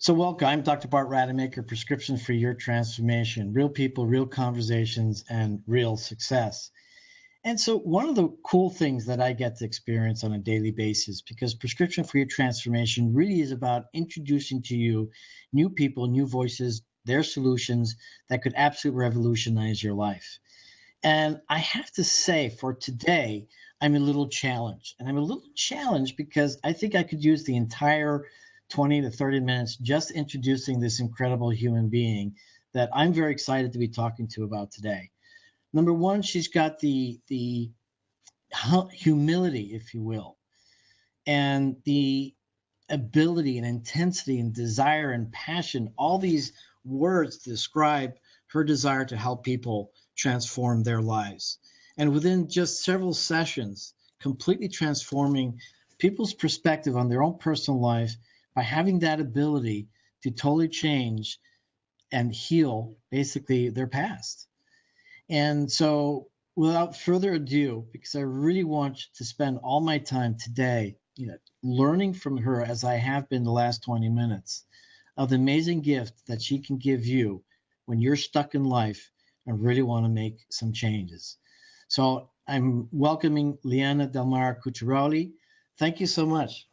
So welcome. I'm Dr. Bart Rademaker, Prescription for Your Transformation, real people, real conversations, and real success. And so one of the cool things that I get to experience on a daily basis, because Prescription for Your Transformation really is about introducing to you new people, new voices, their solutions that could absolutely revolutionize your life. And I have to say, for today, I'm a little challenged. And I'm a little challenged because I think I could use the entire 20 to 30 minutes just introducing this incredible human being that I'm very excited to be talking to about today. Number one, she's got the humility, if you will, and the ability and intensity and desire and passion, all these words to describe her desire to help people transform their lives. And within just several sessions, completely transforming people's perspective on their own personal life by having that ability to totally change and heal basically their past. And so without further ado, because I really want to spend all my time today, learning from her as I have been the last 20 minutes of the amazing gift that she can give you when you're stuck in life and really want to make some changes. So I'm welcoming Liana Delmar Khutsuruali. Thank you so much.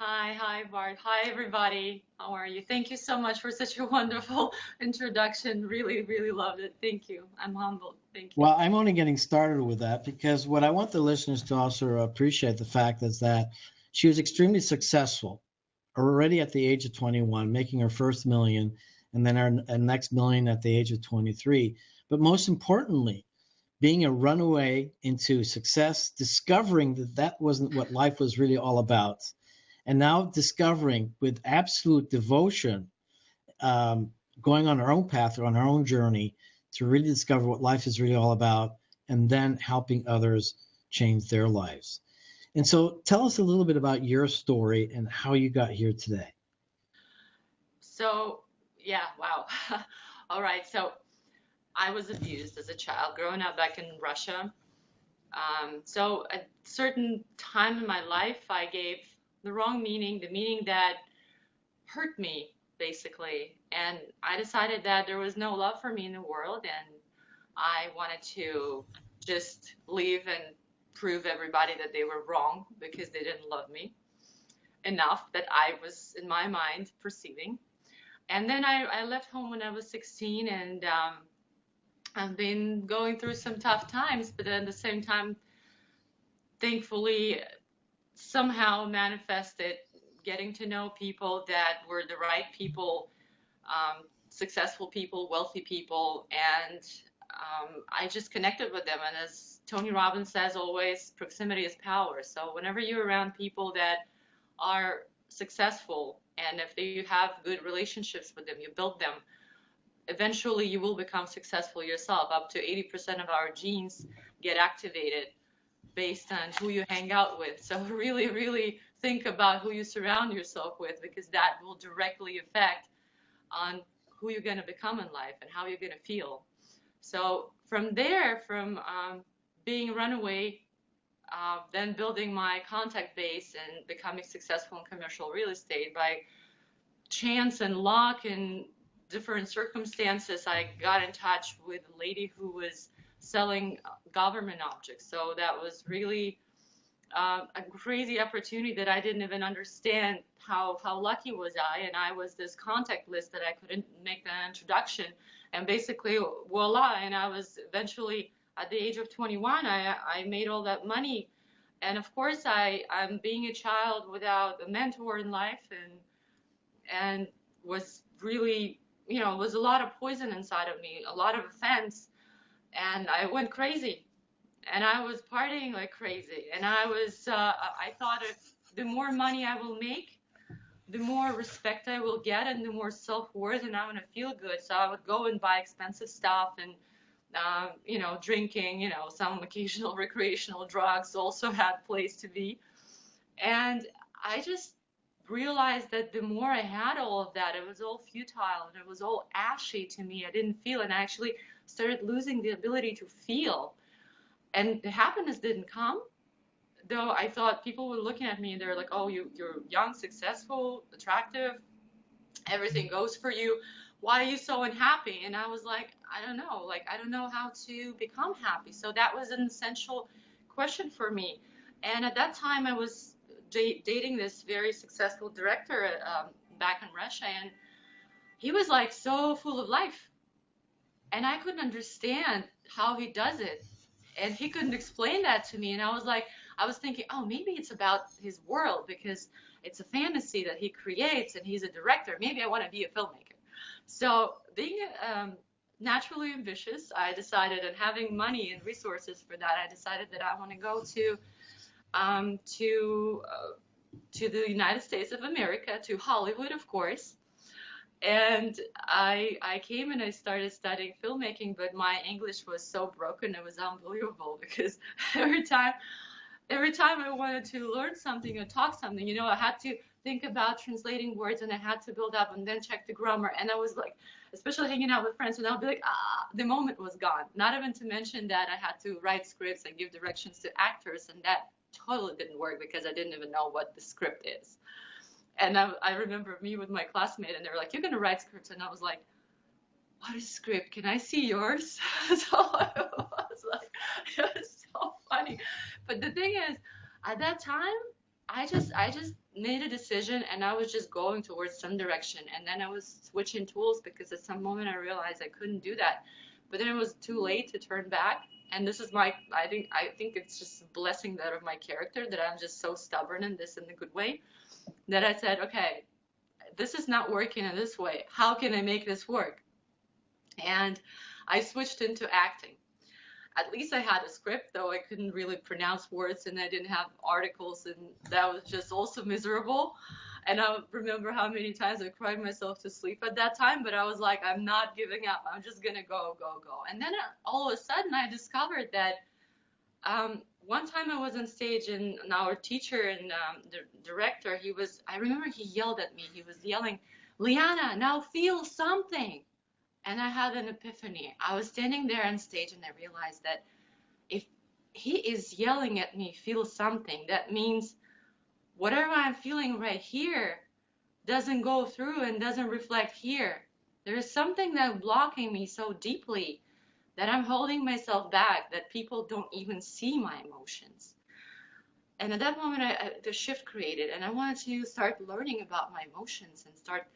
Hi, Bart. Hi, everybody. How are you? Thank you so much for such a wonderful introduction. Really, really loved it. Thank you. I'm humbled. Thank you. Well, I'm only getting started with that because what I want the listeners to also appreciate the fact is that she was extremely successful already at the age of 21, making her first million, and then her next million at the age of 23. But most importantly, being a runaway into success, discovering that that wasn't what life was really all about. And now discovering with absolute devotion, going on our own path or on our own journey to really discover what life is really all about, and then helping others change their lives. And so tell us a little bit about your story and how you got here today. So, yeah, wow. All right. So I was abused as a child growing up back in Russia. So at a certain time in my life, I gave the wrong meaning, the meaning that hurt me, basically. And I decided that there was no love for me in the world, and I wanted to just leave and prove everybody that they were wrong because they didn't love me enough that I was, in my mind, perceiving. And then I left home when I was 16, and I've been going through some tough times, but at the same time, thankfully, somehow manifested getting to know people that were the right people, successful people, wealthy people, and I just connected with them. And as Tony Robbins says always, proximity is power. So whenever you're around people that are successful, and if you have good relationships with them, you build them, eventually you will become successful yourself. Up to 80% of our genes get activated based on who you hang out with. So really, really think about who you surround yourself with, because that will directly affect on who you're going to become in life and how you're going to feel. So from there, from being a runaway, then building my contact base and becoming successful in commercial real estate by chance and luck and different circumstances, I got in touch with a lady who was selling government objects. So that was really a crazy opportunity that I didn't even understand how lucky was I. And I was this contact list that I couldn't make the introduction. And basically, voila, and I was eventually, at the age of 21, I made all that money. And of course, I'm being a child without a mentor in life, and was really, it was a lot of poison inside of me, a lot of offense. And I went crazy, and I was partying like crazy. And I thought if the more money I will make, the more respect I will get, and the more self-worth, and I'm going to feel good. So I would go and buy expensive stuff, and, drinking, some occasional recreational drugs also had place to be. And I just realized that the more I had all of that, it was all futile and it was all ashy to me. I didn't feel, and I actually started losing the ability to feel. And the happiness didn't come, though I thought people were looking at me and they're like, oh, you're young, successful, attractive, everything goes for you. Why are you so unhappy? And I was like, I don't know. Like, I don't know how to become happy. So that was an essential question for me. And at that time, I was dating this very successful director back in Russia, and he was like so full of life. And I couldn't understand how he does it. And he couldn't explain that to me. And I was like, I was thinking, oh, maybe it's about his world because it's a fantasy that he creates and he's a director. Maybe I want to be a filmmaker. So being naturally ambitious, I decided, and having money and resources for that, I decided that I want to go um, to uh, to the United States of America, to Hollywood, of course. And I came and I started studying filmmaking, but my English was so broken, it was unbelievable because every time every time I wanted to learn something or talk something, I had to think about translating words and I had to build up and then check the grammar. And I was like, especially hanging out with friends, and I'll be like, the moment was gone. Not even to mention that I had to write scripts and give directions to actors, and that totally didn't work because I didn't even know what the script is. And I remember me with my classmate, and they were like, "You're gonna write scripts," and I was like, "What is script? Can I see yours?" So I was like, it was so funny. But the thing is, at that time, I just made a decision, and I was just going towards some direction, and then I was switching tools because at some moment I realized I couldn't do that. But then it was too late to turn back. And this is I think it's just a blessing that of my character that I'm just so stubborn in this in a good way that I said, okay, this is not working in this way. How can I make this work? And I switched into acting. At least I had a script, though I couldn't really pronounce words and I didn't have articles, and that was just also miserable. And I remember how many times I cried myself to sleep at that time, but I was like, I'm not giving up. I'm just gonna go, go, go. And then all of a sudden I discovered that one time I was on stage, and our teacher and the director, I remember he yelled at me. He was yelling, Liana, now feel something. And I had an epiphany. I was standing there on stage and I realized that if he is yelling at me, feel something, that means whatever I'm feeling right here doesn't go through and doesn't reflect here. There is something that's blocking me so deeply that I'm holding myself back, that people don't even see my emotions. And at that moment, the shift created, and I wanted to start learning about my emotions and start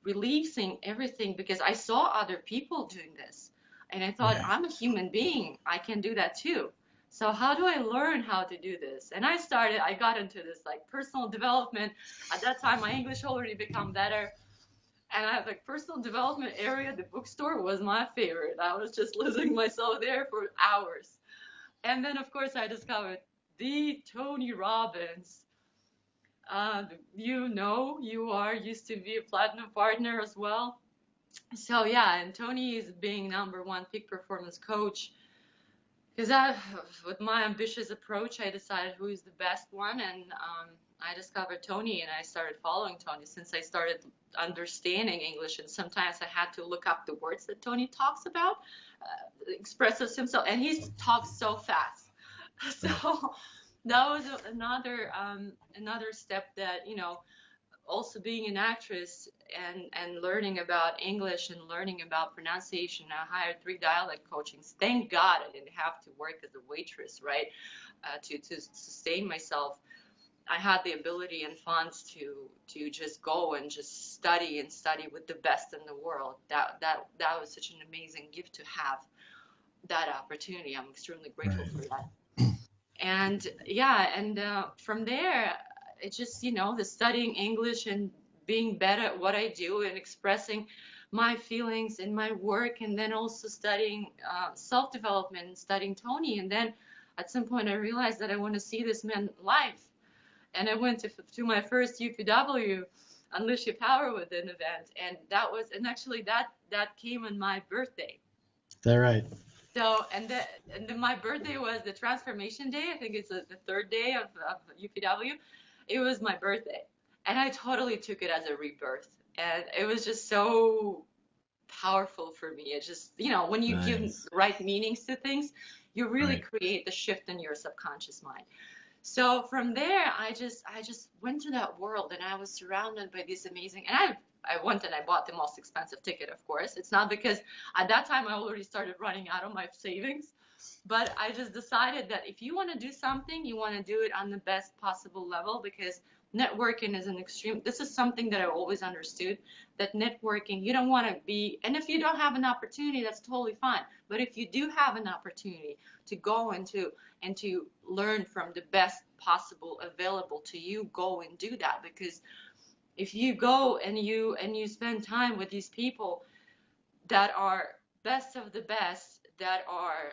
releasing everything because I saw other people doing this. And I thought, Right. I'm a human being. I can do that too. So how do I learn how to do this? And I got into this like personal development. At that time, my English already become better. And I like personal development area, the bookstore was my favorite. I was just losing myself there for hours. And then, of course, I discovered the Tony Robbins. Used to be a platinum partner as well. So yeah, and Tony is being number one peak performance coach. Because with my ambitious approach, I decided who is the best one, and I discovered Tony, and I started following Tony since I started understanding English. And sometimes I had to look up the words that Tony talks about, expresses himself, and he talks so fast. So that was another step that also being an actress and learning about English and learning about pronunciation. I hired 3 dialect coachings. Thank God I didn't have to work as a waitress, right? To sustain myself. I had the ability and funds to just go and just study and study with the best in the world. That was such an amazing gift to have that opportunity. I'm extremely grateful for that. And yeah, and from there, it's just, the studying English and being better at what I do and expressing my feelings in my work, and then also studying self-development and studying Tony. And then at some point I realized that I want to see this man live. And I went to my first UPW Unleash Your Power Within event. And actually that came on my birthday. Is that right? So, and then my birthday was the transformation day. I think it's the 3rd day of UPW. It was my birthday. And I totally took it as a rebirth. And it was just so powerful for me. It just, when you give Nice. the right meanings to things, you really Right. create the shift in your subconscious mind. So from there, I just went to that world, and I was surrounded by these amazing, and I went and I bought the most expensive ticket, of course. It's not because at that time I already started running out of my savings, but I just decided that if you want to do something, you want to do it on the best possible level, because networking is an extreme. This is something that I always understood, that networking, you don't want to be, and if you don't have an opportunity, that's totally fine. But if you do have an opportunity to go and to learn from the best possible available to you, go and do that. Because if you go and you spend time with these people that are best of the best, that are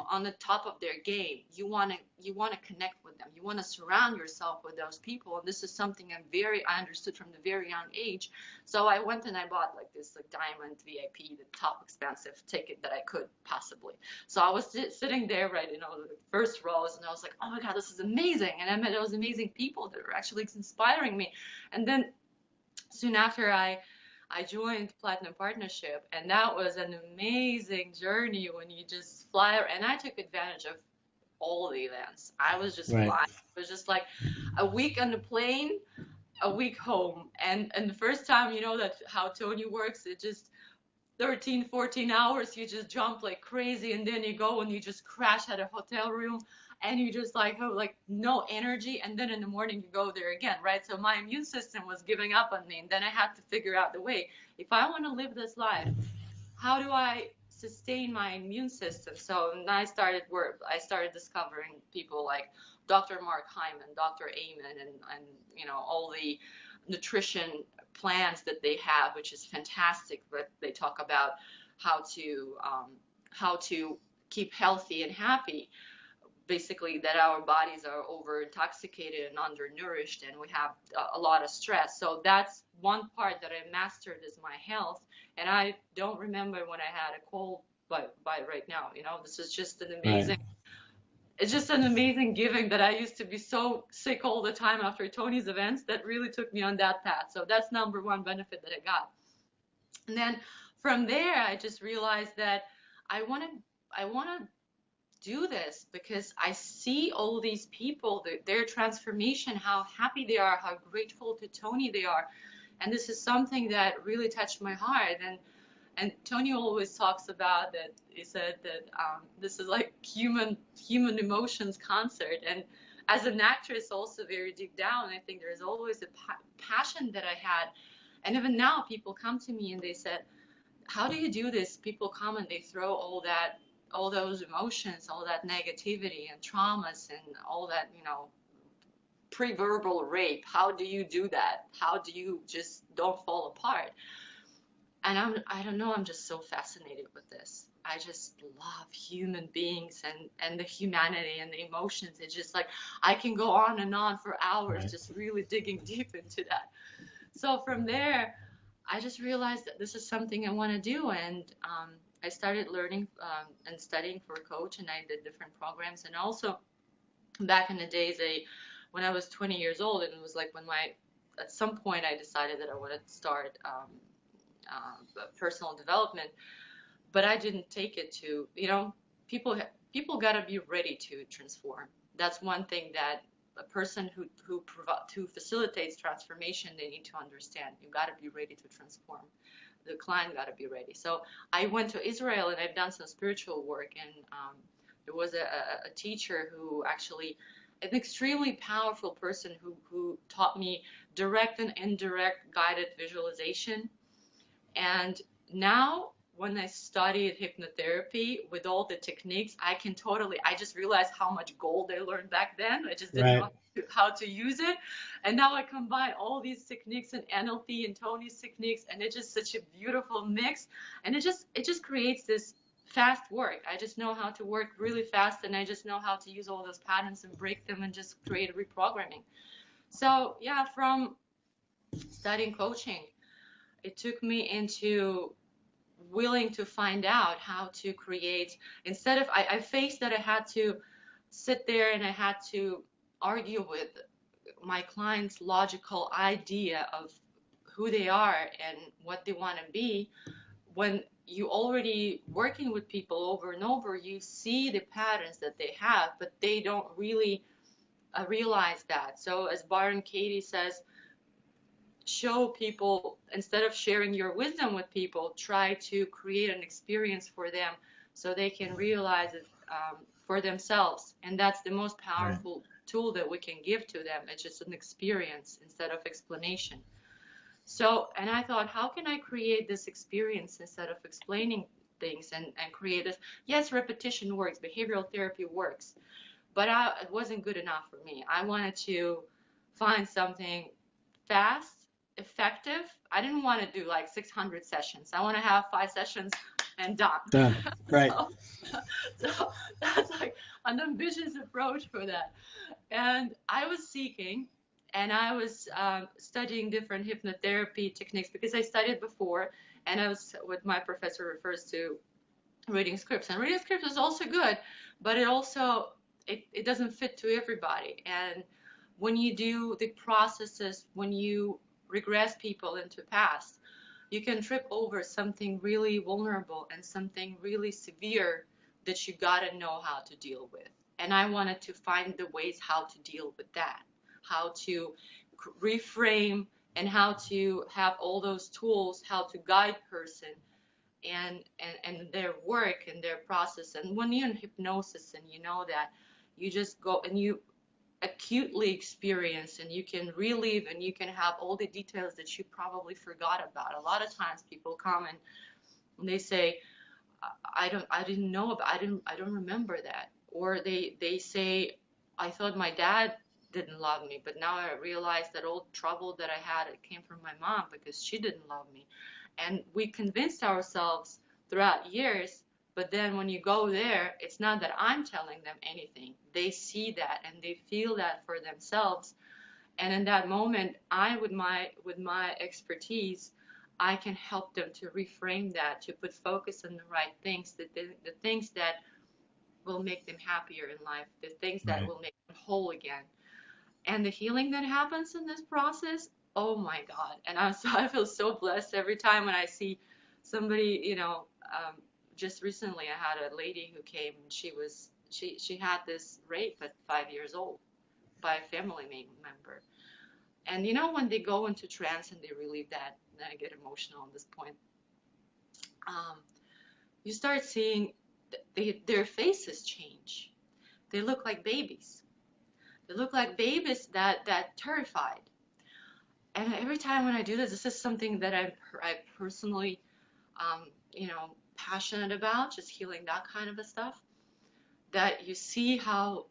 on the top of their game, you want to connect with them, you want to surround yourself with those people. And this is something I understood from the very young age. So I went and I bought like this like diamond VIP, the top expensive ticket that I could possibly. So I was sitting there, right, the first rows, and I was like, oh my god, this is amazing. And I met those amazing people that were actually inspiring me. And then soon after I joined Platinum Partnership, and that was an amazing journey when you just fly. And I took advantage of all the events. I was just Right. flying. It was just like a week on the plane, a week home. And the first time, that how Tony works, it just 13, 14 hours, you just jump like crazy, and then you go and you just crash at a hotel room, and you just like have like no energy, and then in the morning you go there again, right? So my immune system was giving up on me, and then I had to figure out the way. If I want to live this life, how do I sustain my immune system? So I started discovering people like Dr. Mark Hyman, Dr. Amen, and all the nutrition plans that they have, which is fantastic. But they talk about how to keep healthy and happy. Basically, that our bodies are over intoxicated and undernourished, and we have a lot of stress. So that's one part that I mastered, is my health. And I don't remember when I had a cold by right now. This is just an amazing. Right. It's just an amazing giving, that I used to be so sick all the time after Tony's events, that really took me on that path. So that's number one benefit that I got. And then from there, I just realized that I want to do this, because I see all these people, their transformation, how happy they are, how grateful to Tony they are. And this is something that really touched my heart. And Tony always talks about that. He said that this is like human emotions concert. And as an actress, also very deep down, I think there's always a passion that I had. And even now, people come to me and they said, "How do you do this?" People come and they throw all those emotions, all that negativity and traumas and all that, pre-verbal rape. How do you do that? How do you just don't fall apart? And I don't know, I'm just so fascinated with this. I just love human beings and the humanity and the emotions. It's just like I can go on and on for hours, Right. just really digging deep into that. So from there, I just realized that this is something I want to do. And I started learning and studying for a coach, and I did different programs. And also back in the days, when I was 20 years old, and it was like when at some point I decided that I wanted to start personal development, but I didn't take it to, people got to be ready to transform. That's one thing that a person who facilitates transformation, they need to understand. You got to be ready to transform. The client got to be ready. So I went to Israel, and I've done some spiritual work, and there was a teacher who actually, an extremely powerful person who taught me direct and indirect guided visualization. And now, when I studied hypnotherapy with all the techniques, I just realized how much gold I learned back then. I just didn't know how to use it. And now I combine all these techniques and NLP and Tony's techniques, and it's just such a beautiful mix. And it just creates this fast work. I just know how to work really fast, and I just know how to use all those patterns and break them and just create a reprogramming. So yeah, from studying coaching, it took me into willing to find out how to create, instead of, I faced that I had to sit there and I had to argue with my client's logical idea of who they are and what they want to be. When you already working with people over and over, you see the patterns that they have, but they don't really realize that. So as Byron Katie says, show people, instead of sharing your wisdom with people, try to create an experience for them so they can realize it for themselves. And that's the most Right. powerful tool that we can give to them. It's just an experience instead of explanation. So, and I thought, how can I create this experience instead of explaining things, and create this? Yes, repetition works, behavioral therapy works, but it wasn't good enough for me. I wanted to find something fast, effective. I didn't want to do like 600 sessions. I want to have 5 sessions and done. Done. Right. So, so that's like an ambitious approach for that. And I was seeking, and I was studying different hypnotherapy techniques because I studied before, and I was what my professor refers to reading scripts. And reading scripts is also good, but it doesn't fit to everybody. And when you do the processes, when you regress people into past, you can trip over something really vulnerable and something really severe that you gotta know how to deal with. And I wanted to find the ways how to deal with that, how to reframe, and how to have all those tools, how to guide person and their work and their process. And when you're in hypnosis and you know that, you just go and you acutely experience, and you can relive, and you can have all the details that you probably forgot about. A lot of times people come and they say, I didn't know about, I don't remember that. Or they say, I thought my dad didn't love me, but now I realize that all trouble that I had, it came from my mom because she didn't love me. And we convinced ourselves throughout years, but then when you go there, it's not that I'm telling them anything. They see that and they feel that for themselves. And in that moment, with my expertise, I can help them to reframe that, to put focus on the right things, the things that will make them happier in life, the things that Right. will make them whole again. And the healing that happens in this process, oh my God. And I feel so blessed every time when I see somebody, just recently I had a lady who came, and she had this rape at 5 years old by a family member. And when they go into trance and they relieve that, and I get emotional at this point, um, you start seeing their faces change. They look like babies. They look like babies that terrified. And every time when I do this, this is something that I personally, passionate about, just healing that kind of a stuff. That you see how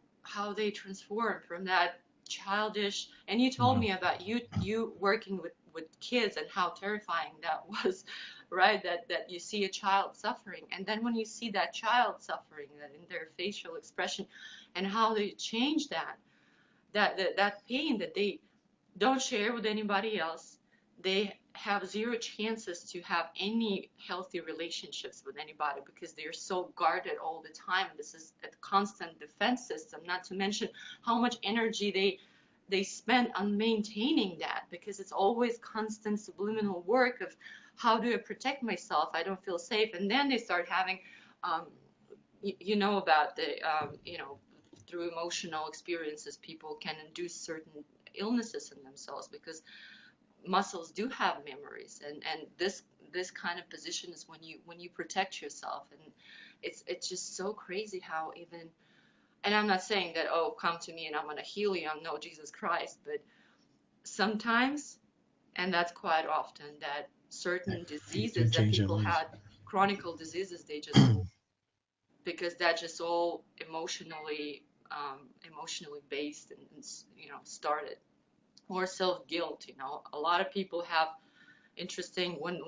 they transform from that childish. And you told Wow. me about you working with kids and how terrifying that was, right? That you see a child suffering, and then when you see that child suffering, that in their facial expression, and how they change that pain that they don't share with anybody else. They have zero chances to have any healthy relationships with anybody because they're so guarded all the time. This is a constant defense system, not to mention how much energy they spend on maintaining that, because it's always constant subliminal work of how do I protect myself? I don't feel safe. And then they start having, about through emotional experiences, people can induce certain illnesses in themselves because muscles do have memories, and this kind of position is when you protect yourself. And it's just so crazy how even, and I'm not saying that, oh, come to me and I'm going to heal you, I'm no Jesus Christ, but sometimes, and that's quite often, that certain You do diseases that change their people lives. had, chronic diseases, they just, because that just all emotionally based, and started. Or self-guilt. A lot of people have interesting, when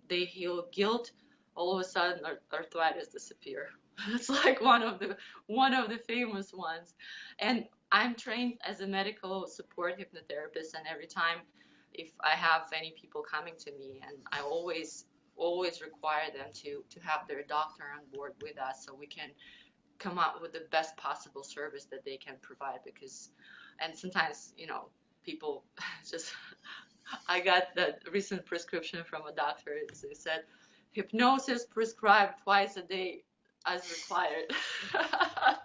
they heal guilt, all of a sudden arthritis disappear. It's like one of the famous ones. And I'm trained as a medical support hypnotherapist, and every time if I have any people coming to me, and I always require them to have their doctor on board with us so we can come up with the best possible service that they can provide. Because, and sometimes, people just, I got that recent prescription from a doctor. It said, hypnosis prescribed twice a day as required. I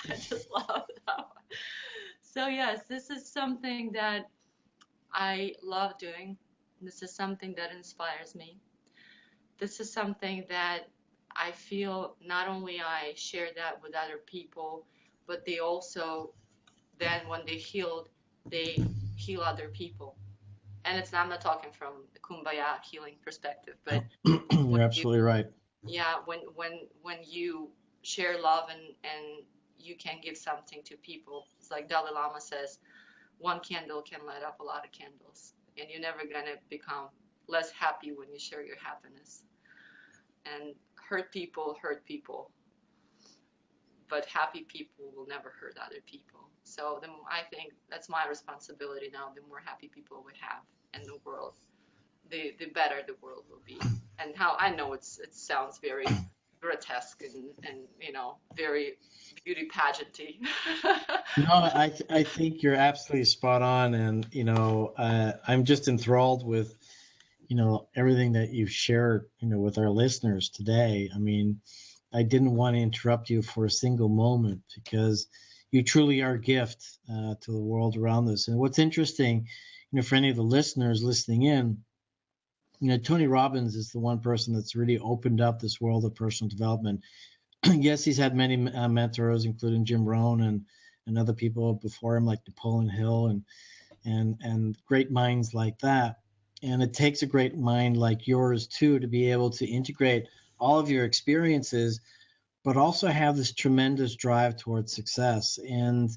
just love that one. So yes, this is something that I love doing. This is something that inspires me. This is something that I feel not only I share that with other people, but they also then when they heal other people. And I'm not talking from the kumbaya healing perspective, but when You're you, absolutely right. yeah, when you share love and you can give something to people, it's like Dalai Lama says, one candle can light up a lot of candles, and you're never gonna become less happy when you share your happiness. And hurt people, but happy people will never hurt other people. So I think that's my responsibility now. The more happy people we have in the world, the better the world will be. And how I know it sounds very grotesque and very beauty pageanty. No, I think you're absolutely spot on, and I'm just enthralled with everything that you've shared with our listeners today. I mean, I didn't want to interrupt you for a single moment because you truly are a gift to the world around us. And what's interesting, for any of the listeners listening in, Tony Robbins is the one person that's really opened up this world of personal development. Yes, he's had many mentors, including Jim Rohn and other people before him, like Napoleon Hill and great minds like that. And it takes a great mind like yours too to be able to integrate all of your experiences, but also have this tremendous drive towards success. And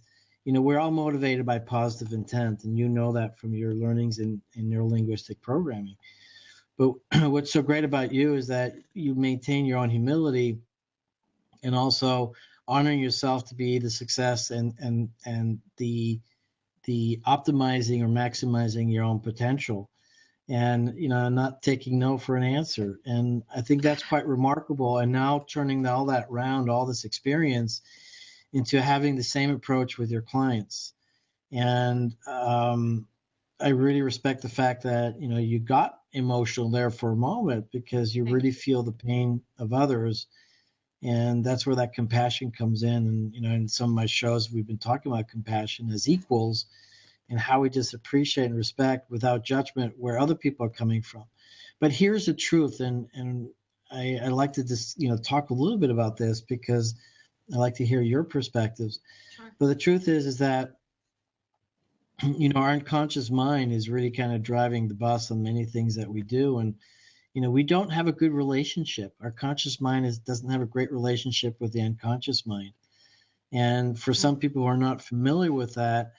we're all motivated by positive intent, and that from your learnings in neurolinguistic programming. But what's so great about you is that you maintain your own humility and also honoring yourself to be the success and the optimizing or maximizing your own potential, and not taking no for an answer. And I think that's quite remarkable. And now turning all that around, all this experience, into having the same approach with your clients. And I really respect the fact that you got emotional there for a moment because you really feel the pain of others. And that's where that compassion comes in. And in some of my shows we've been talking about compassion as equals, and how we just appreciate and respect without judgment where other people are coming from. But here's the truth, and I like to just talk a little bit about this because I like to hear your perspectives. Sure. But the truth is that our unconscious mind is really kind of driving the bus on many things that we do, and we don't have a good relationship. Our conscious mind doesn't have a great relationship with the unconscious mind. And for some people who are not familiar with that,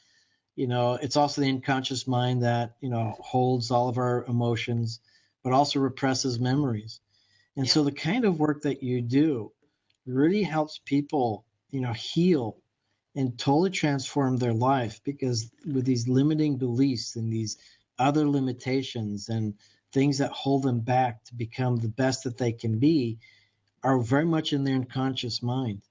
it's also the unconscious mind that, holds all of our emotions, but also represses memories. And so the kind of work that you do really helps people, heal and totally transform their life, because with these limiting beliefs and these other limitations and things that hold them back to become the best that they can be are very much in their unconscious mind.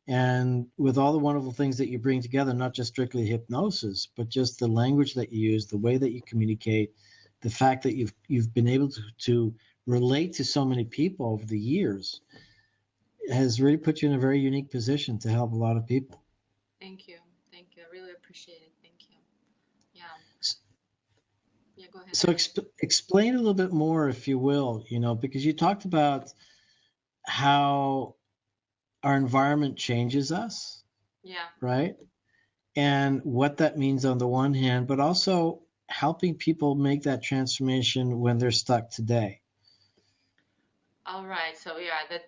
And with all the wonderful things that you bring together, not just strictly hypnosis, but just the language that you use, the way that you communicate, the fact that you've been able to relate to so many people over the years, has really put you in a very unique position to help a lot of people. Thank you. Thank you. I really appreciate it. Thank you. Yeah. Yeah, go ahead. So explain a little bit more, if you will, because you talked about how our environment changes us. Yeah. Right? And what that means on the one hand, but also helping people make that transformation when they're stuck today. All right. So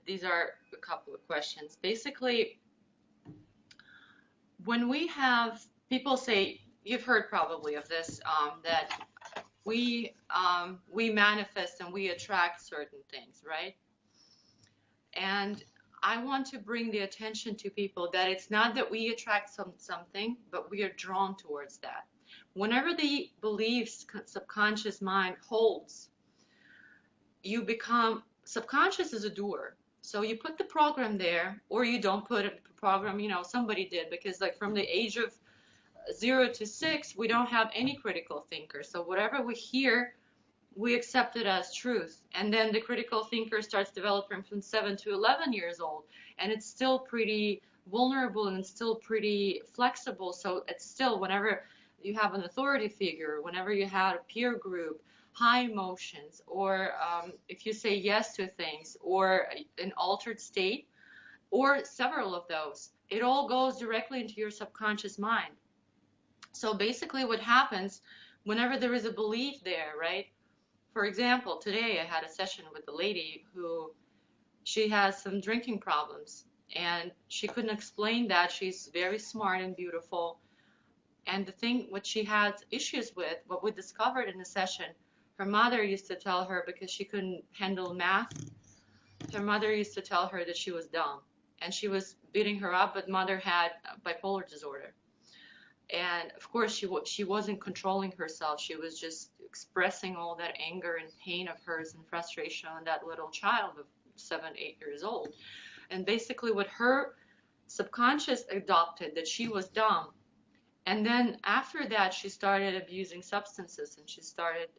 these are a couple of questions. Basically, when we have people say, you've heard probably of this, that we manifest and we attract certain things, right? And I want to bring the attention to people that it's not that we attract something, but we are drawn towards that. Whenever the beliefs subconscious mind holds, you become, subconscious is a doer. So you put the program there, or you don't put a program, somebody did, because like from the age of 0 to 6, we don't have any critical thinker. So whatever we hear, we accept it as truth. And then the critical thinker starts developing from 7 to 11 years old, and it's still pretty vulnerable and it's still pretty flexible. So it's still, whenever you have an authority figure, whenever you had a peer group, high emotions, or if you say yes to things, or an altered state, or several of those, it all goes directly into your subconscious mind. So basically what happens whenever there is a belief there, right? For example, today I had a session with a lady who, she has some drinking problems, and she couldn't explain that. She's very smart and beautiful. And the thing, what she had issues with, what we discovered in the session, her mother used to tell her, because she couldn't handle math, her mother used to tell her that she was dumb. And she was beating her up, but mother had bipolar disorder. And of course, she wasn't controlling herself. She was just expressing all that anger and pain of hers and frustration on that little child of 7, 8 years old. And basically what her subconscious adopted, that she was dumb. And then after that, she started abusing substances, and she started,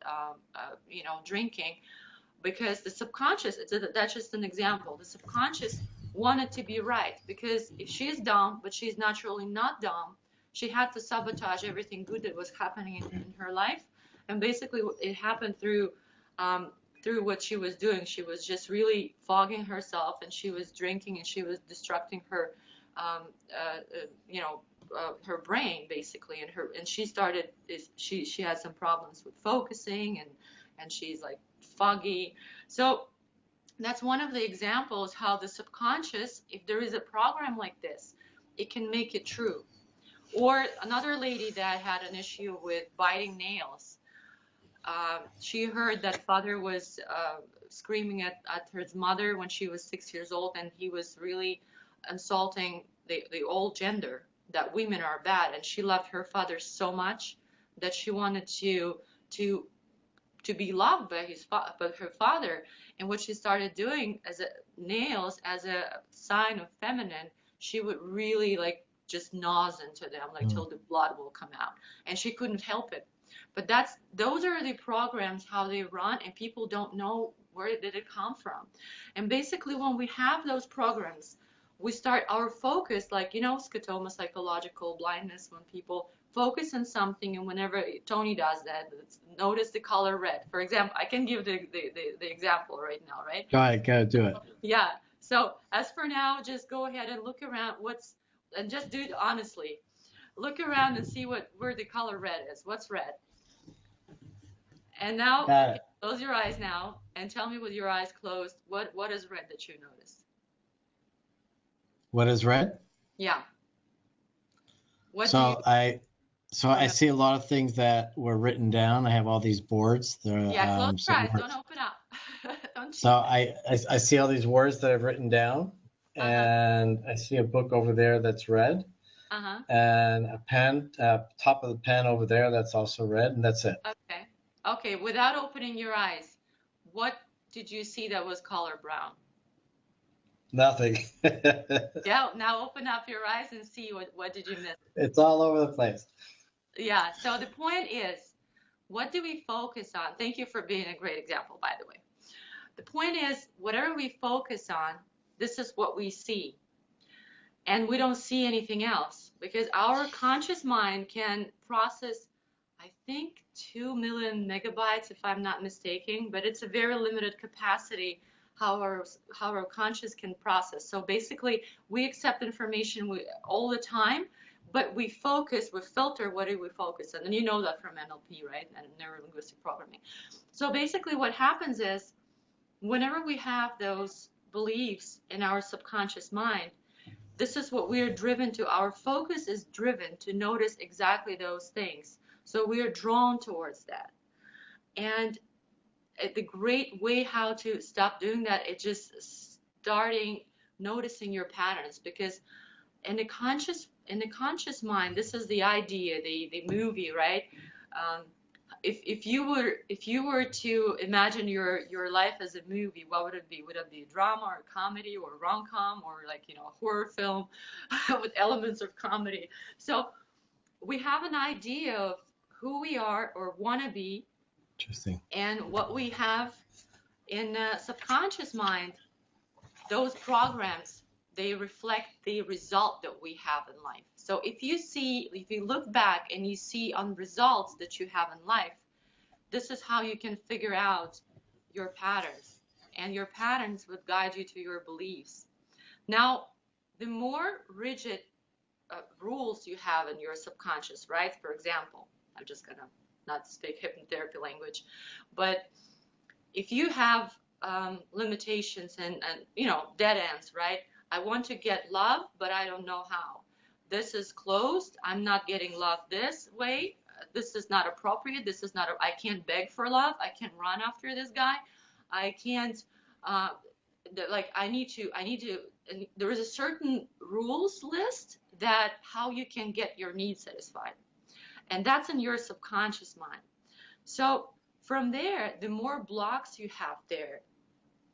drinking, because the subconscious, that's just an example, the subconscious wanted to be right, because if she's dumb, but she's naturally not dumb, she had to sabotage everything good that was happening in her life. And basically it happened through what she was doing. She was just really fogging herself, and she was drinking, and she was destructing her, her brain basically, and she started, she had some problems with focusing, and she's like foggy. So that's one of the examples how the subconscious, if there is a program like this, it can make it true. Or another lady that had an issue with biting nails. She heard that father was screaming at his mother when she was 6 years old, and he was really insulting the old gender, that women are bad. And she loved her father so much that she wanted to be loved by her father. And what she started doing as nails as a sign of feminine, she would really like just gnaws into them, like till the blood will come out, and she couldn't help it. But those are the programs, how they run, and people don't know where did it come from. And basically when we have those programs, we start our focus, like, scotoma, psychological blindness, when people focus on something, and whenever Tony does that, notice the color red. For example, I can give the example right now, right? Go ahead, do it. Yeah. So as for now, just go ahead and look around and just do it honestly. Look around and see where the color red is. What's red? And now close your eyes now and tell me with your eyes closed, what is red that you notice? What is red? Yeah. I see a lot of things that were written down. I have all these boards. Close your eyes. Don't open up. I see all these words that I've written down, and I see a book over there that's red, and a pen, top of the pen over there that's also red, and that's it. Okay. Without opening your eyes, what did you see that was color brown? Nothing. Yeah. Now open up your eyes and see what did you miss? It's all over the place. Yeah. So the point is, what do we focus on? Thank you for being a great example, by the way. The point is, whatever we focus on, this is what we see. And we don't see anything else, because our conscious mind can process, I think, 2 million megabytes, if I'm not mistaken, but it's a very limited capacity how our conscious can process. So basically, we accept information all the time, but we filter what do we focus on. And you know that from NLP, right? And neuro-linguistic programming. So basically what happens is, whenever we have those beliefs in our subconscious mind, this is what we are driven to. Our focus is driven to notice exactly those things. So we are drawn towards that. And the great way how to stop doing that is just starting noticing your patterns, because in the conscious mind, this is the idea, the movie, right? If you were to imagine your life as a movie, what would it be? Would it be a drama or a comedy or a rom-com, or like, a horror film with elements of comedy? So we have an idea of who we are or want to be. Interesting. And what we have in the subconscious mind, those programs they reflect the result that we have in life. So if you look back and you see on results that you have in life, this is how you can figure out your patterns. And your patterns would guide you to your beliefs. Now, the more rigid rules you have in your subconscious, right? For example, I'm just gonna not speak hypnotherapy language, but if you have limitations and dead ends, right? I want to get love, but I don't know how. This is closed. I'm not getting love this way. This is not appropriate. This is not. I can't beg for love. I can't run after this guy. I can't. I need to. And there is a certain rules list that how you can get your needs satisfied, and that's in your subconscious mind. So from there, the more blocks you have there,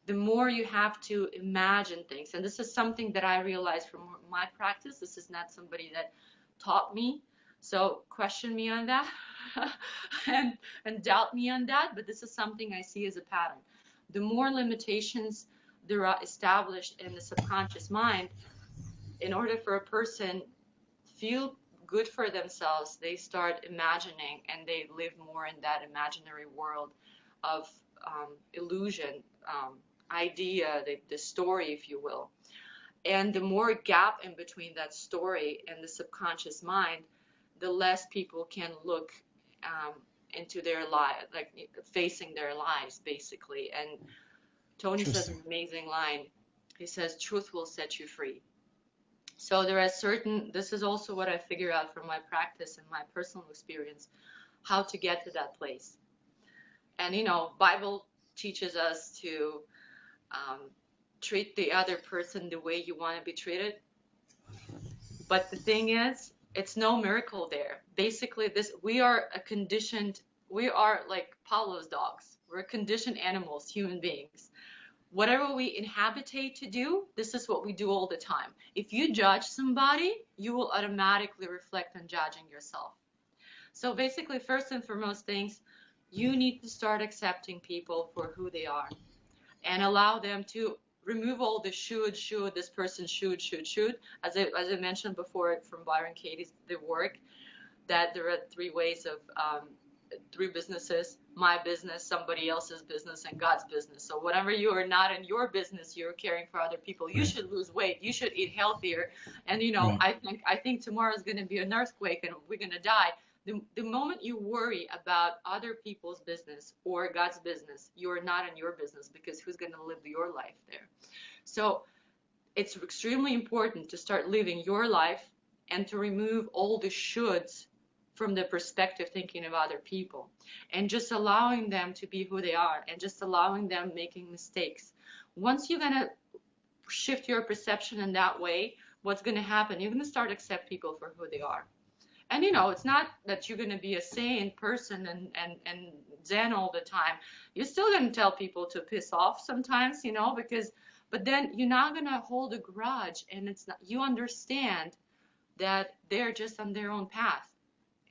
the more you have to imagine things. And this is something that I realized from my practice. This is not somebody that taught me. So question me on that and doubt me on that. But this is something I see as a pattern. The more limitations there are established in the subconscious mind, in order for a person feel good for themselves, they start imagining and they live more in that imaginary world of illusion, idea, the story, if you will. And the more gap in between that story and the subconscious mind, the less people can look into their life, like facing their lives, basically. And Tony says an amazing line. He says, truth will set you free. So there are certain, this is also what I figure out from my practice and my personal experience, how to get to that place. And, Bible teaches us to treat the other person the way you want to be treated. But the thing is, it's no miracle there. Basically, we are like Pavlov's dogs. We're conditioned animals, human beings. Whatever we inhabitate to do, this is what we do all the time. If you judge somebody, you will automatically reflect on judging yourself. So basically, first and foremost things, you need to start accepting people for who they are and allow them to remove all the should, this person should. As I mentioned before from Byron Katie's the work, that there are three ways of three businesses: my business, somebody else's business, and God's business. So whenever you are not in your business, you're caring for other people. You should lose weight. You should eat healthier. And I think tomorrow is going to be an earthquake and we're going to die. The moment you worry about other people's business or God's business, you're not in your business, because who's going to live your life there? So it's extremely important to start living your life and to remove all the shoulds from the perspective thinking of other people, and just allowing them to be who they are, and just allowing them making mistakes. Once you're going to shift your perception in that way, what's going to happen? You're going to start accept people for who they are. And it's not that you're going to be a sane person and zen all the time. You're still going to tell people to piss off sometimes, but then you're not going to hold a grudge, and you understand that they're just on their own path.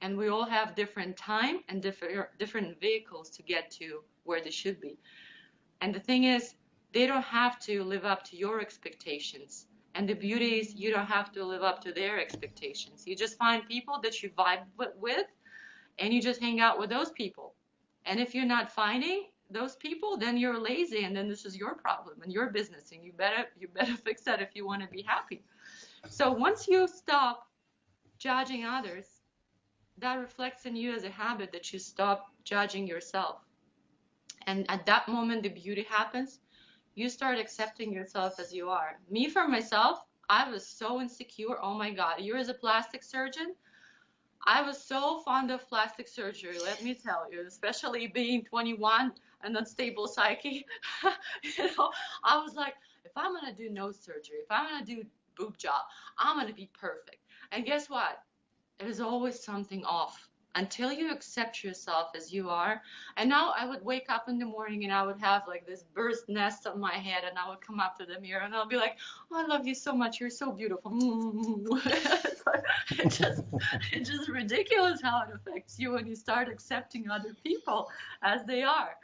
And we all have different time and different vehicles to get to where they should be. And the thing is, they don't have to live up to your expectations. And the beauty is, you don't have to live up to their expectations. You just find people that you vibe with, and you just hang out with those people. And if you're not finding those people, then you're lazy, and then this is your problem and your business, and you better fix that if you want to be happy. So once you stop judging others, that reflects in you as a habit, that you stop judging yourself. And at that moment, the beauty happens. You start accepting yourself as you are. Me, for myself, I was so insecure. Oh my God, you're as a plastic surgeon. I was so fond of plastic surgery, let me tell you, especially being 21 and unstable psyche. I was like, if I'm going to do nose surgery, if I'm going to do boob job, I'm going to be perfect. And guess what? There's always something off until you accept yourself as you are. And now I would wake up in the morning and I would have like this bird's nest on my head, and I would come up to the mirror and I'll be like, oh, I love you so much. You're so beautiful. It's just ridiculous how it affects you when you start accepting other people as they are.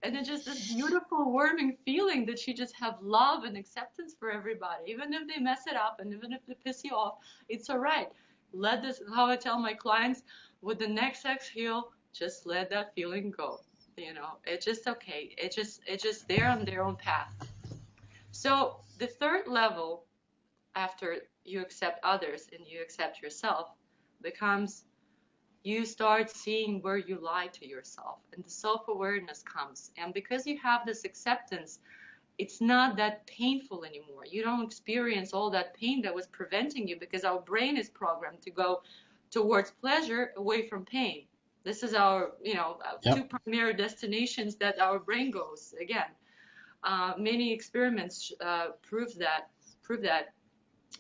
And it's just this beautiful, warming feeling that you just have love and acceptance for everybody. Even if they mess it up and even if they piss you off, it's all right. Let this, how I tell my clients, with the next exhale, just let that feeling go. You know, it's just okay. It's just they're on their own path. So the third level after you accept others and you accept yourself becomes you start seeing where you lie to yourself and the self-awareness comes. And because you have this acceptance, it's not that painful anymore. You don't experience all that pain that was preventing you because our brain is programmed to go towards pleasure away from pain. This is our, two Yep. primary destinations that our brain goes. Again, many experiments prove that.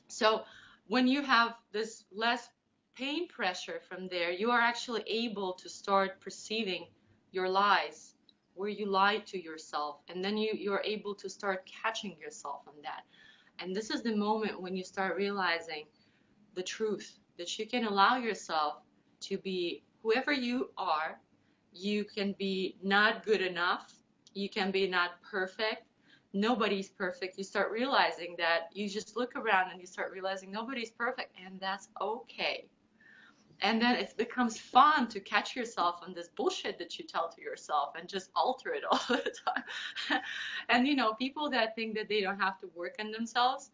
So when you have this less pain pressure from there, you are actually able to start perceiving your lies, where you lie to yourself, and then you're able to start catching yourself on that. And this is the moment when you start realizing the truth that you can allow yourself to be whoever you are. You can be not good enough. You can be not perfect. Nobody's perfect. You start realizing that. You just look around and you start realizing nobody's perfect, and that's okay. And then it becomes fun to catch yourself on this bullshit that you tell to yourself and just alter it all the time. And people that think that they don't have to work on themselves,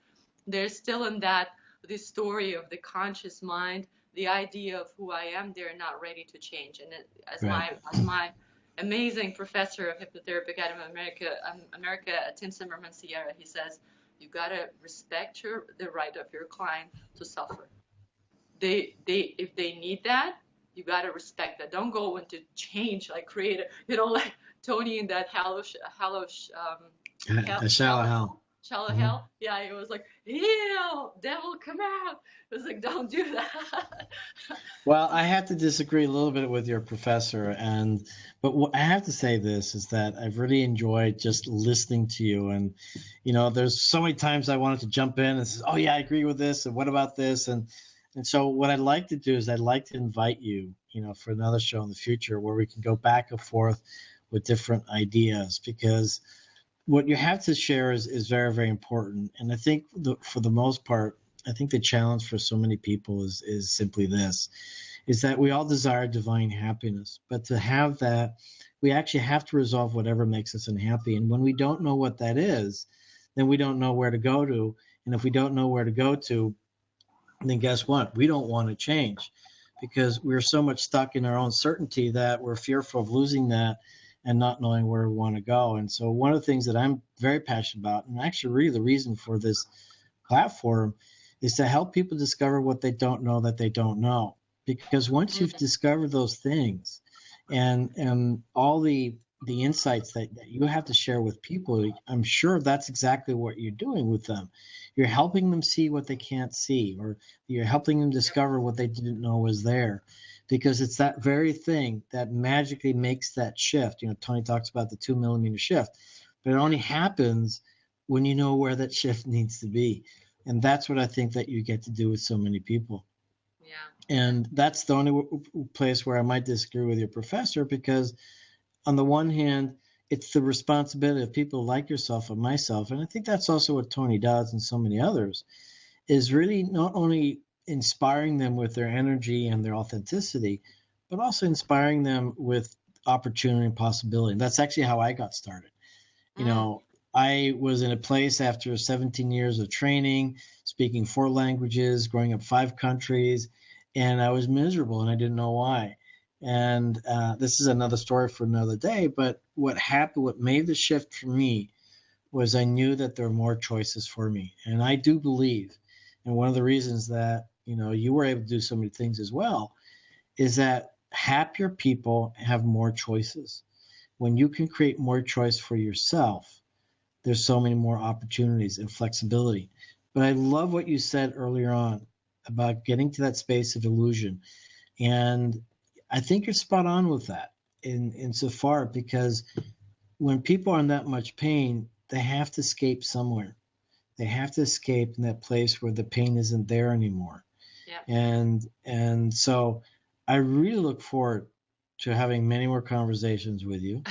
they're still in that the story of the conscious mind, the idea of who I am. They're not ready to change. And as Right. my amazing professor of hypnotherapy academy of America, Tim Zimmerman Sierra, he says, you gotta respect the right of your client to suffer. They if they need that, you gotta respect that. Don't go into change, like create like Tony in that A shallow hell. shallow Hmm. hell. Yeah, it was like, heal, devil, come out. It was like, don't do that. Well, I have to disagree a little bit with your professor, but what I have to say this is that I've really enjoyed just listening to you, and there's so many times I wanted to jump in and say, oh yeah, I agree with this, and what about this, and so what I'd like to do is I'd like to invite you, for another show in the future where we can go back and forth with different ideas, because what you have to share is very, very important. And I think for the most part, I think the challenge for so many people is simply this, is that we all desire divine happiness. But to have that, we actually have to resolve whatever makes us unhappy. And when we don't know what that is, then we don't know where to go to. And if we don't know where to go to, then guess what? We don't want to change because we're so much stuck in our own certainty that we're fearful of losing that and not knowing where we want to go. And so one of the things that I'm very passionate about, and actually really the reason for this platform, is to help people discover what they don't know that they don't know. Because once you've discovered those things and all the insights that you have to share with people, I'm sure that's exactly what you're doing with them. You're helping them see what they can't see, or you're helping them discover what they didn't know was there. Because it's that very thing that magically makes that shift. Tony talks about the 2 millimeter shift, but it only happens when you know where that shift needs to be. And that's what I think that you get to do with so many people. Yeah. And that's the only place where I might disagree with your professor, because on the one hand, it's the responsibility of people like yourself and myself. And I think that's also what Tony does and so many others, is really not only inspiring them with their energy and their authenticity, but also inspiring them with opportunity and possibility. And that's actually how I got started. I was in a place after 17 years of training, speaking 4 languages, growing up 5 countries, and I was miserable and I didn't know why. And this is another story for another day, but what happened, what made the shift for me, was I knew that there were more choices for me. And I do believe, and one of the reasons that, you were able to do so many things as well, is that happier people have more choices. When you can create more choice for yourself, there's so many more opportunities and flexibility. But I love what you said earlier on about getting to that space of illusion. And I think you're spot on with that insofar, because when people are in that much pain, they have to escape somewhere. They have to escape in that place where the pain isn't there anymore. Yeah. And so I really look forward to having many more conversations with you.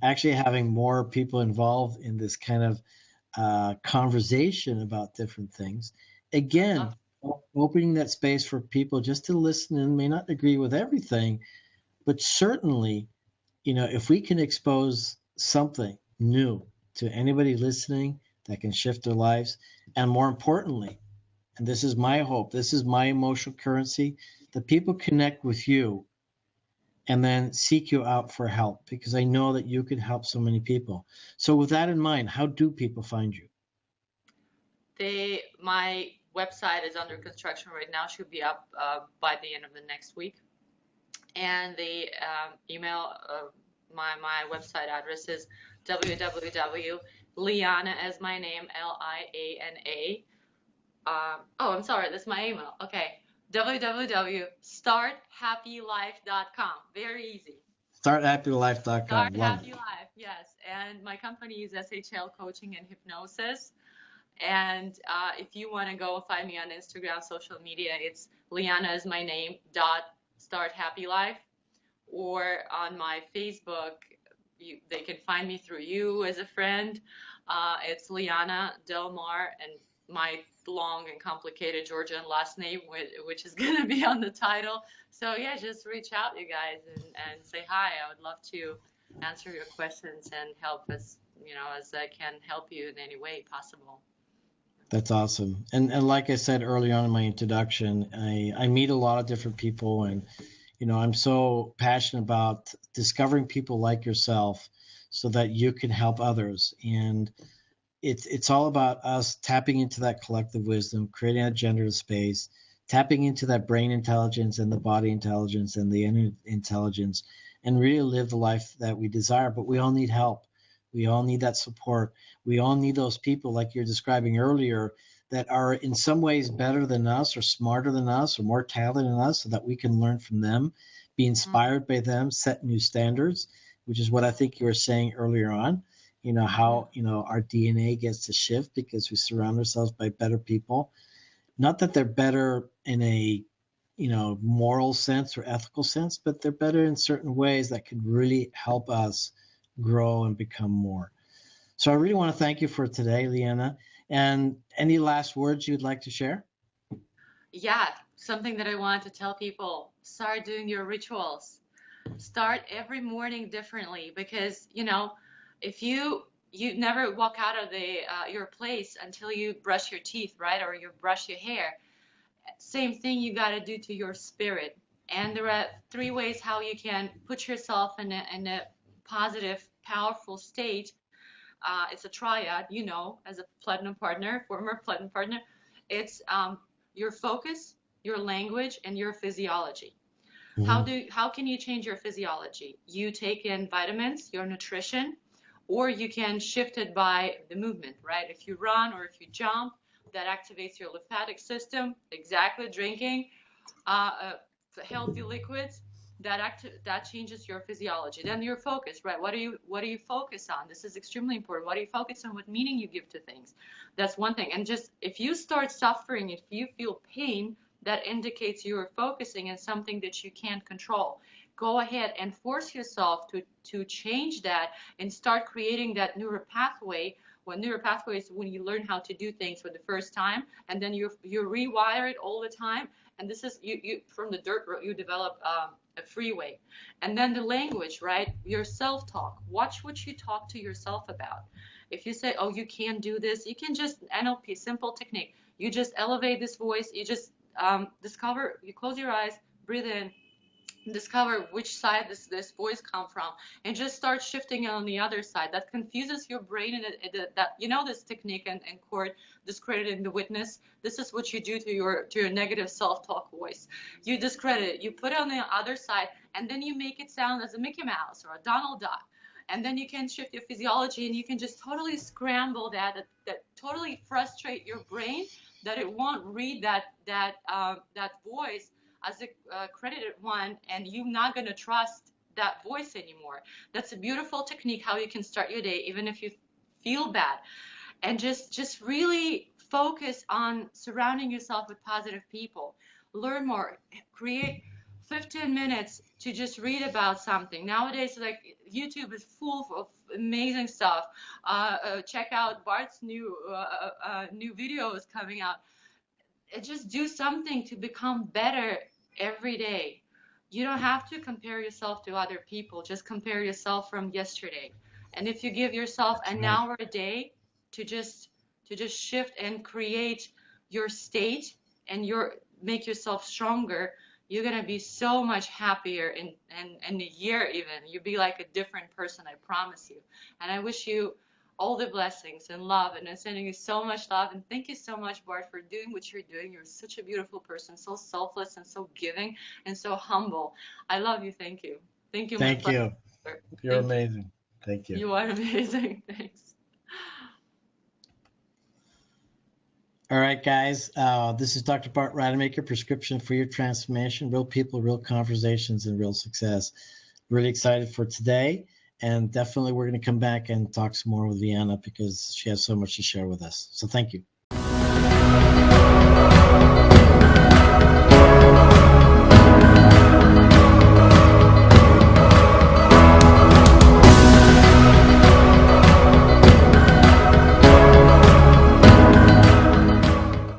actually having more people involved in this kind of conversation about different things. I love. Again, opening that space for people just to listen and may not agree with everything, but certainly, if we can expose something new to anybody listening that can shift their lives, and more importantly, and this is my hope, this is my emotional currency, that people connect with you and then seek you out for help, because I know that you can help so many people. So with that in mind, how do people find you? My website is under construction right now. Should be up by the end of the next week. And the email, my website address is www.liana as my name, Liana. Oh, I'm sorry, that's my email. Okay, www.starthappylife.com. Very easy. Starthappylife.com. Start Love Happy it. Life, yes. And my company is SHL Coaching and Hypnosis. And if you want to go find me on Instagram, social media, it's Liana is my name, start happy life. Or on my Facebook, they can find me through you as a friend. It's Liana Delmar, and my long and complicated Georgian last name, which is going to be on the title. So yeah, just reach out, you guys, and say hi. I would love to answer your questions and help as I can help you in any way possible. That's awesome. And like I said early on in my introduction, I meet a lot of different people, and I'm so passionate about discovering people like yourself so that you can help others. And it's all about us tapping into that collective wisdom, creating a gendered space, tapping into that brain intelligence and the body intelligence and the inner intelligence, and really live the life that we desire. But we all need help. We all need that support. We all need those people like you're describing earlier that are in some ways better than us or smarter than us or more talented than us, so that we can learn from them, be inspired by them, set new standards, which is what I think you were saying earlier on. How our DNA gets to shift because we surround ourselves by better people. Not that they're better in a moral sense or ethical sense, but they're better in certain ways that could really help us grow and become more. So I really want to thank you for today, Liana. And any last words you'd like to share? Yeah, something that I want to tell people: start doing your rituals. Start every morning differently, because if you never walk out of the your place until you brush your teeth, right, or you brush your hair. Same thing you got to do to your spirit. And there are three ways how you can put yourself in a positive, powerful state. It's a triad, as a platinum partner, former platinum partner. It's your focus, your language, and your physiology. Mm-hmm. How can you change your physiology? You take in vitamins, your nutrition, or you can shift it by the movement, right? If you run or if you jump, that activates your lymphatic system. Exactly, drinking healthy liquids, that changes your physiology. Then your focus, right? What do you focus on? This is extremely important. What do you focus on? What meaning you give to things? That's one thing. And just if you start suffering, if you feel pain, that indicates you are focusing on something that you can't control. Go ahead and force yourself to change that and start creating that neural pathway. When neural pathway is when you learn how to do things for the first time, and then you rewire it all the time. And this is you from the dirt road you develop a freeway. And then the language, right? Your self-talk. Watch what you talk to yourself about. If you say, oh, you can't do this, you can just NLP, simple technique. You just elevate this voice. You just discover. You close your eyes, breathe in, discover which side this voice come from, and just start shifting it on the other side. That confuses your brain, and that this technique and court discrediting the witness. This is what you do to your negative self-talk voice. You discredit it, you put it on the other side, and then you make it sound as a Mickey Mouse or a Donald Duck. And then you can shift your physiology, and you can just totally scramble that totally frustrate your brain, that it won't read that voice as a credited one, and you're not going to trust that voice anymore. That's a beautiful technique how you can start your day even if you feel bad. And just really focus on surrounding yourself with positive people. Learn more, create 15 minutes to just read about something. Nowadays, like YouTube is full of amazing stuff. Check out Bart's new videos coming out. Just do something to become better every day. You don't have to compare yourself to other people. Just compare yourself from yesterday. And if you give yourself That's an right. hour a day to just shift and create your state and make yourself stronger, you're gonna be so much happier in a year even. You'll be like a different person, I promise you. And I wish you all the blessings and love, and I'm sending you so much love. And thank you so much, Bart, for doing what you're doing. You're such a beautiful person, so selfless and so giving and so humble. I love you. Thank you. Thank you, my Thank you. pleasure. You're Thank you. amazing. Thank you. You are amazing. Thanks. All right, guys. This is Dr. Bart Rademaker, Prescription for Your Transformation, Real People, Real Conversations, and Real Success. Really excited for today. And definitely we're going to come back and talk some more with Liana because she has so much to share with us. So thank you.